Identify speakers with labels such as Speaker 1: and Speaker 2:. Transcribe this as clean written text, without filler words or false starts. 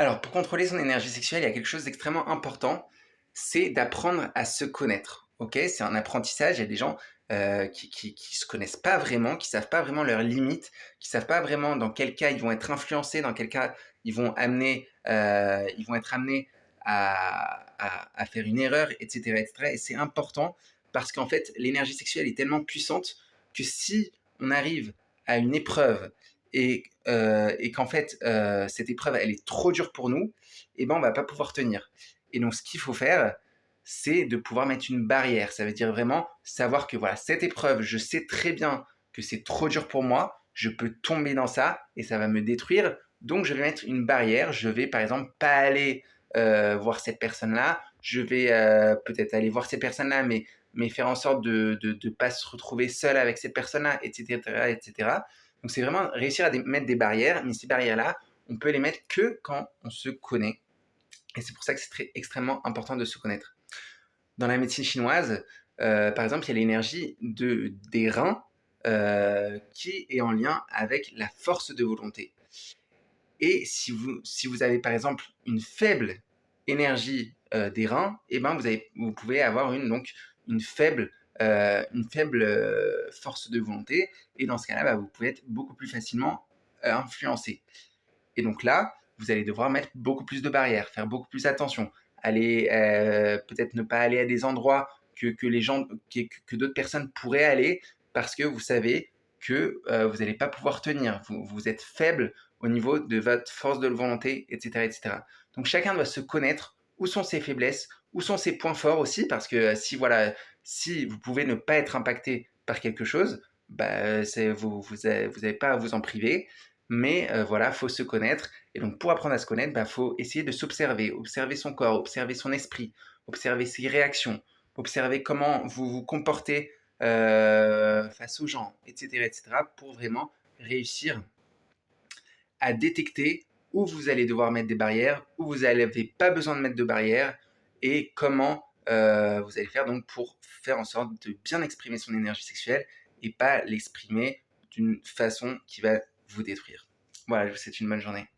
Speaker 1: Alors, pour contrôler son énergie sexuelle, il y a quelque chose d'extrêmement important, c'est d'apprendre à se connaître. Ok, c'est un apprentissage. Il y a des gens qui se connaissent pas vraiment, qui savent pas vraiment leurs limites, qui savent pas vraiment dans quel cas ils vont être influencés, dans quel cas ils vont être amenés à faire une erreur, etc., etc. Et c'est important parce qu'en fait, l'énergie sexuelle est tellement puissante que si on arrive à une épreuve et qu'en fait, cette épreuve, elle est trop dure pour nous, et ben, on va pas pouvoir tenir. Et donc, ce qu'il faut faire, c'est de pouvoir mettre une barrière. Ça veut dire vraiment savoir que voilà, cette épreuve, je sais très bien que c'est trop dur pour moi, je peux tomber dans ça et ça va me détruire. Donc, je vais mettre une barrière. Je vais, par exemple, pas aller voir cette personne-là. Je vais peut-être aller voir cette personne-là, mais faire en sorte de ne pas se retrouver seul avec cette personne-là, etc., etc. Donc c'est vraiment réussir à mettre des barrières, mais ces barrières-là, on peut les mettre que quand on se connaît. Et c'est pour ça que c'est extrêmement important de se connaître. Dans la médecine chinoise, par exemple, il y a l'énergie des reins qui est en lien avec la force de volonté. Et si vous avez par exemple une faible énergie des reins, eh ben vous pouvez avoir donc une faible force de volonté. Et dans ce cas-là, bah, vous pouvez être beaucoup plus facilement influencé. Et donc là, vous allez devoir mettre beaucoup plus de barrières, faire beaucoup plus attention. Aller, peut-être ne pas aller à des endroits que les gens, que d'autres personnes pourraient aller parce que vous savez que vous n'allez pas pouvoir tenir. Vous êtes faible au niveau de votre force de volonté, etc., etc. Donc chacun doit se connaître où sont ses faiblesses, où sont ses points forts aussi, parce que si vous pouvez ne pas être impacté par quelque chose, bah, vous avez pas à vous en priver. Mais voilà, faut se connaître. Et donc, pour apprendre à se connaître, bah, faut essayer de s'observer, observer son corps, observer son esprit, observer ses réactions, observer comment vous vous comportez face aux gens, etc., etc., pour vraiment réussir à détecter où vous allez devoir mettre des barrières, où vous n'avez pas besoin de mettre de barrières, et comment vous allez faire donc pour faire en sorte de bien exprimer son énergie sexuelle et pas l'exprimer d'une façon qui va vous détruire. Voilà, je vous souhaite une bonne journée.